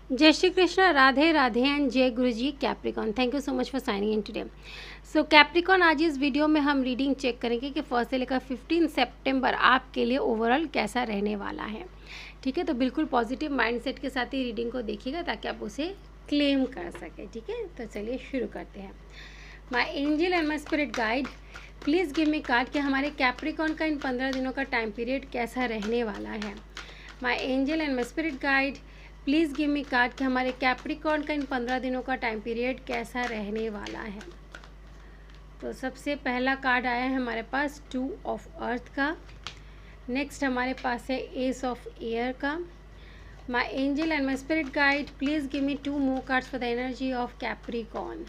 जय श्री कृष्ण, राधे राधे एंड जय Guru ji. Capricorn, thank you so much for signing in today. So Capricorn, आज इस वीडियो में हम रीडिंग चेक करेंगे कि 1 से लेकर 15 सितंबर आपके लिए ओवरऑल कैसा रहने वाला है। ठीक है, तो बिल्कुल पॉजिटिव माइंडसेट के साथ ही रीडिंग को देखिएगा ताकि आप उसे क्लेम कर सकें। ठीक है, तो चलिए शुरू करते हैं। माई angel and my spirit guide, please give me card कि हमारे कैप्रिकॉन का इन 15 दिनों का टाइम पीरियड कैसा रहने वाला है। My angel and my spirit guide, please give me card कि हमारे कैप्रिकॉन का इन 15 दिनों का टाइम पीरियड कैसा रहने वाला है। तो सबसे पहला कार्ड आया है हमारे पास 2 ऑफ अर्थ का। नेक्स्ट हमारे पास है एस ऑफ एयर का। माई angel and my spirit guide, please give me 2 more cards for the energy of Capricorn.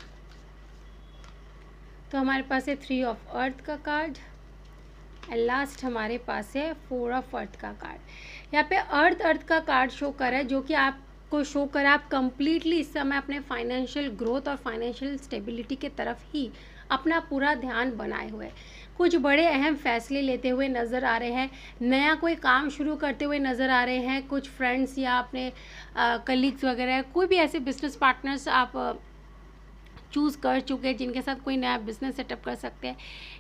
तो हमारे पास है 3 ऑफ अर्थ का कार्ड एंड लास्ट हमारे पास है 4 ऑफ अर्थ का कार्ड। यहाँ पे अर्थ का कार्ड शो कर रहा है, जो कि आपको शो कर रहा है आप कंप्लीटली इस समय अपने फाइनेंशियल ग्रोथ और फाइनेंशियल स्टेबिलिटी के तरफ ही अपना पूरा ध्यान बनाए हुए कुछ बड़े अहम फैसले लेते हुए नज़र आ रहे हैं। नया कोई काम शुरू करते हुए नज़र आ रहे हैं। कुछ फ्रेंड्स या अपने कलीग्स वगैरह, कोई भी ऐसे बिजनेस पार्टनर्स आप चूज़ कर चुके हैं जिनके साथ कोई नया बिजनेस सेटअप कर सकते हैं।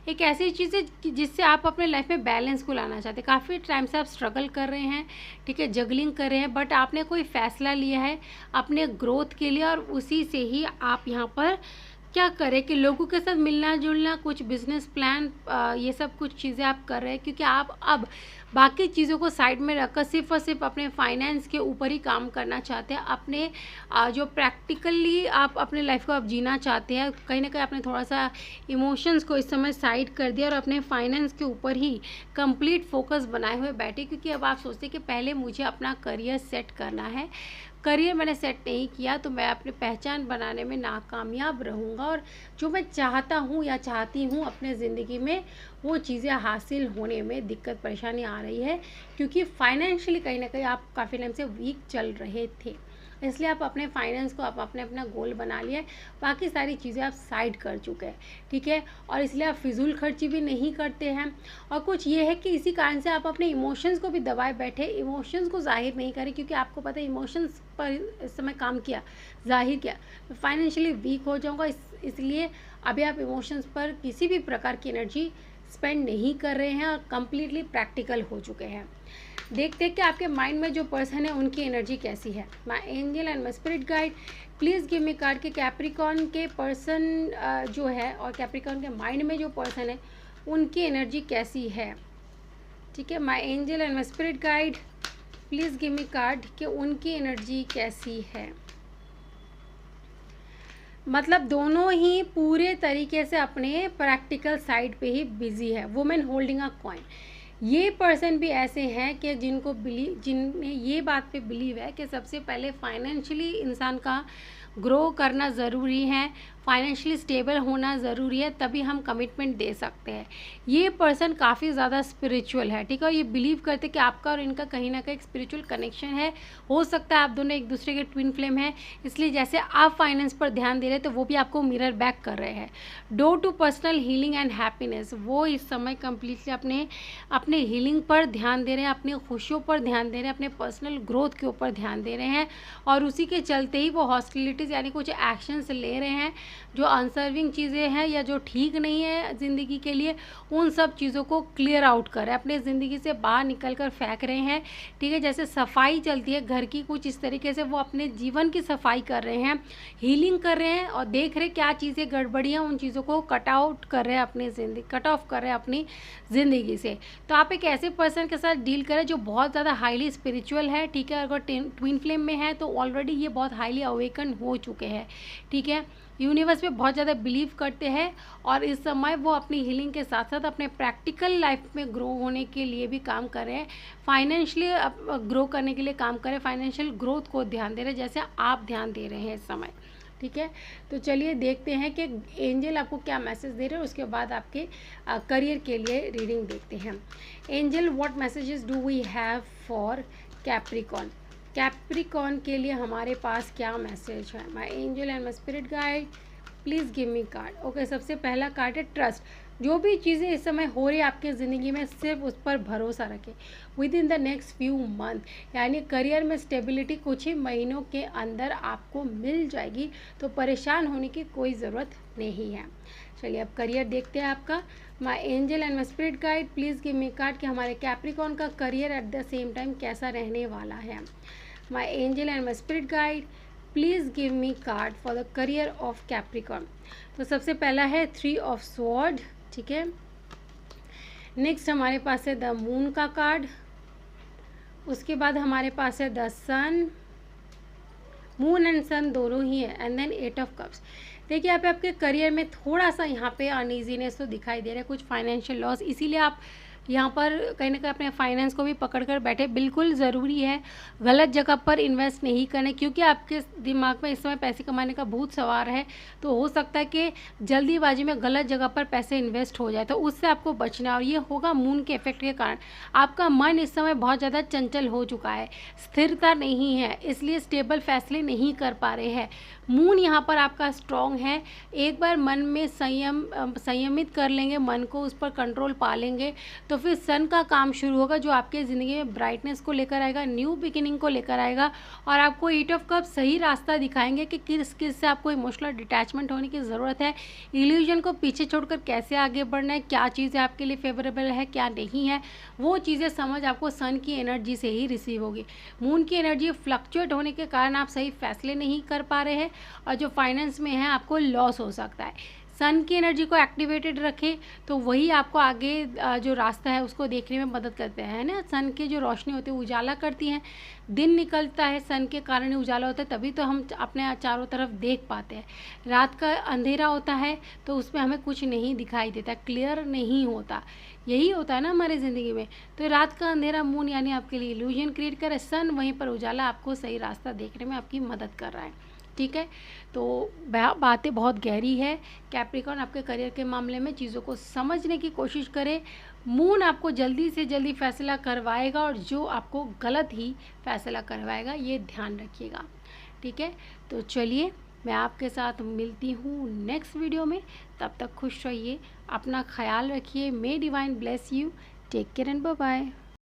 एक ऐसी चीज़ है जिससे आप अपने लाइफ में बैलेंस को लाना चाहते हैं। काफ़ी टाइम से आप स्ट्रगल कर रहे हैं, ठीक है, जगलिंग कर रहे हैं, बट आपने कोई फ़ैसला लिया है अपने ग्रोथ के लिए और उसी से ही आप यहाँ पर क्या करें कि लोगों के साथ मिलना जुलना, कुछ बिजनेस प्लान, ये सब कुछ चीज़ें आप कर रहे हैं क्योंकि आप अब बाकी चीज़ों को साइड में रखकर सिर्फ और सिर्फ अपने फाइनेंस के ऊपर ही काम करना चाहते हैं। अपने जो प्रैक्टिकली आप अपने लाइफ को आप जीना चाहते हैं, कहीं ना कहीं आपने थोड़ा सा इमोशंस को इस समय साइड कर दिया और अपने फाइनेंस के ऊपर ही कंप्लीट फोकस बनाए हुए बैठे, क्योंकि अब आप सोचते हैं कि पहले मुझे अपना करियर सेट करना है। करियर मैंने सेट नहीं किया तो मैं अपनी पहचान बनाने में नाकामयाब रहूँगा और जो मैं चाहता हूँ या चाहती हूँ अपने ज़िंदगी में वो चीज़ें हासिल होने में दिक्कत परेशानी आ रही है, क्योंकि फाइनेंशियली कहीं ना कहीं आप काफ़ी टाइम से वीक चल रहे थे। इसलिए आप अपने फाइनेंस को आप अपने अपना गोल बना लिया है, बाकी सारी चीज़ें आप साइड कर चुके हैं, ठीक है। और इसलिए आप फिजूल खर्ची भी नहीं करते हैं। और कुछ ये है कि इसी कारण से आप अपने इमोशंस को भी दबाए बैठे, इमोशंस को जाहिर नहीं करें, क्योंकि आपको पता है इमोशंस पर इस समय काम किया, जाहिर किया, फाइनेंशियली वीक हो जाऊँगा। इसलिए अभी आप इमोशंस पर किसी भी प्रकार की एनर्जी स्पेंड नहीं कर रहे हैं और कम्प्लीटली प्रैक्टिकल हो चुके हैं। देखते हैं कि आपके माइंड में जो पर्सन है उनकी एनर्जी कैसी है। My angel and my spirit guide, please give me card के कैप्रिकॉन के पर्सन जो है और कैप्रिकॉन के माइंड में जो पर्सन है उनकी एनर्जी कैसी है। ठीक है, my angel and my spirit guide, please give me card कि उनकी एनर्जी कैसी है। मतलब दोनों ही पूरे तरीके से अपने प्रैक्टिकल साइड पे ही बिजी है। वुमेन होल्डिंग अ कॉइन, ये पर्सन भी ऐसे हैं कि जिन्हें ये बात पे बिलीव है कि सबसे पहले फाइनेंशियली इंसान का ग्रो करना ज़रूरी है, फाइनेंशियली स्टेबल होना ज़रूरी है, तभी हम कमिटमेंट दे सकते हैं। ये पर्सन काफ़ी ज़्यादा स्पिरिचुअल है, ठीक है, और ये बिलीव करते हैं कि आपका और इनका कहीं ना कहीं स्पिरिचुअल कनेक्शन है। हो सकता है आप दोनों एक दूसरे के ट्विन फ्लेम हैं, इसलिए जैसे आप फाइनेंस पर ध्यान दे रहे हैं तो वो भी आपको मिरर बैक कर रहे हैं। Door to personal healing and happiness, वो इस समय कम्प्लीटली अपने हीलिंग पर ध्यान दे रहे हैं, अपनी खुशियों पर ध्यान दे रहे हैं, अपने पर्सनल ग्रोथ के ऊपर ध्यान दे रहे हैं, और उसी के चलते ही वो हॉस्टिलिटीज़ यानी कुछ एक्शंस ले रहे हैं जो अनसर्विंग चीज़ें हैं या जो ठीक नहीं है ज़िंदगी के लिए, उन सब चीज़ों को क्लियर आउट कर रहे हैं, अपने ज़िंदगी से बाहर निकल कर फेंक रहे हैं। ठीक है, जैसे सफाई चलती है घर की, कुछ इस तरीके से वो अपने जीवन की सफाई कर रहे हैं, हीलिंग कर रहे हैं और देख रहे क्या चीज़ें गड़बड़ी हैं, उन चीज़ों को कट आउट कर रहे हैं, अपनी ज़िंदगी कट ऑफ कर रहे हैं अपनी ज़िंदगी से। तो आप एक ऐसे पर्सन के साथ डील करें जो बहुत ज़्यादा हाईली स्पिरिचुअल है, ठीक है। अगर ट्विन फ्लेम में है तो ऑलरेडी ये बहुत हाईली अवेकन हो चुके हैं, ठीक है, यूनिवर्स में बहुत ज़्यादा बिलीव करते हैं और इस समय वो अपनी हीलिंग के साथ साथ अपने प्रैक्टिकल लाइफ में ग्रो होने के लिए भी काम कर रहे हैं, फाइनेंशियली ग्रो करने के लिए काम कर रहे हैं, फाइनेंशियल ग्रोथ को ध्यान दे रहे हैं जैसे आप ध्यान दे रहे हैं इस समय। ठीक है, तो चलिए देखते हैं कि एंजल आपको क्या मैसेज दे रहे हैं, उसके बाद आपके करियर के लिए रीडिंग देखते हैं। Angel, what messages do we have for Capricorn, Capricorn के लिए हमारे पास क्या मैसेज है। My angel and my spirit guide, please give me card. Okay, सबसे पहला कार्ड है ट्रस्ट। जो भी चीज़ें इस समय हो रही है आपके ज़िंदगी में, सिर्फ उस पर भरोसा रखें। With in the next few month यानी करियर में स्टेबिलिटी कुछ ही महीनों के अंदर आपको मिल जाएगी, तो परेशान होने की कोई ज़रूरत नहीं है। चलिए अब करियर देखते हैं आपका। माई angel and my spirit guide please give me card कि हमारे कैप्रिकॉर्न का career at the same time कैसा रहने वाला है। My angel and my spirit guide please give me card for the career of Capricorn. तो सबसे पहला है 3 ऑफ स्वॉर्ड, ठीक है। नेक्स्ट हमारे पास है द मून का कार्ड, उसके बाद हमारे पास है द सन, मून एंड सन दोनों ही है, एंड देन 8 ऑफ कप्स। देखिए यहाँ पे आपके करियर में थोड़ा सा यहाँ पे अनईजीनेस तो दिखाई दे रहा है, कुछ फाइनेंशियल लॉस, इसीलिए आप यहाँ पर कहीं ना कहीं अपने फाइनेंस को भी पकड़ कर बैठे। बिल्कुल ज़रूरी है गलत जगह पर इन्वेस्ट नहीं करने, क्योंकि आपके दिमाग में इस समय पैसे कमाने का भूत सवार है, तो हो सकता है कि जल्दीबाजी में गलत जगह पर पैसे इन्वेस्ट हो जाए, तो उससे आपको बचना। और ये होगा मून के इफेक्ट के कारण। आपका मन इस समय बहुत ज़्यादा चंचल हो चुका है, स्थिरता नहीं है, इसलिए स्टेबल फैसले नहीं कर पा रहे हैं। मून यहाँ पर आपका स्ट्रॉन्ग है, एक बार मन में संयमित कर लेंगे, मन को उस पर कंट्रोल पा लेंगे, तो फिर सन का काम शुरू होगा, जो आपके ज़िंदगी में ब्राइटनेस को लेकर आएगा, न्यू बिगिनिंग को लेकर आएगा, और आपको 8 ऑफ कप सही रास्ता दिखाएंगे कि किस से आपको इमोशनल डिटैचमेंट होने की ज़रूरत है, इल्यूजन को पीछे छोड़कर कैसे आगे बढ़ना है, क्या चीज़ें आपके लिए फेवरेबल है क्या नहीं है, वो चीज़ें समझ आपको सन की एनर्जी से ही रिसीव होगी। मून की एनर्जी फ्लक्चुएट होने के कारण आप सही फैसले नहीं कर पा रहे हैं, और जो फाइनेंस में है आपको लॉस हो सकता है। सन की एनर्जी को एक्टिवेटेड रखें, तो वही आपको आगे जो रास्ता है उसको देखने में मदद करते हैं ना। सन की जो रोशनी होती है उजाला करती हैं, दिन निकलता है सन के कारण ही उजाला होता है, तभी तो हम अपने चारों तरफ देख पाते हैं। रात का अंधेरा होता है तो उसमें हमें कुछ नहीं दिखाई देता, क्लियर नहीं होता, यही होता है ना हमारी ज़िंदगी में। तो रात का अंधेरा मून यानी आपके लिए इल्यूजन क्रिएट करे, सन वहीं पर उजाला आपको सही रास्ता देखने में आपकी मदद कर रहा है, ठीक है। तो बातें बहुत गहरी है। कैप्रिकॉर्न आपके करियर के मामले में चीज़ों को समझने की कोशिश करें। मून आपको जल्दी से जल्दी फैसला करवाएगा, और जो आपको गलत ही फैसला करवाएगा, ये ध्यान रखिएगा, ठीक है। तो चलिए मैं आपके साथ मिलती हूँ नेक्स्ट वीडियो में, तब तक खुश रहिए, अपना ख्याल रखिए। May divine bless you, take care and bye bye.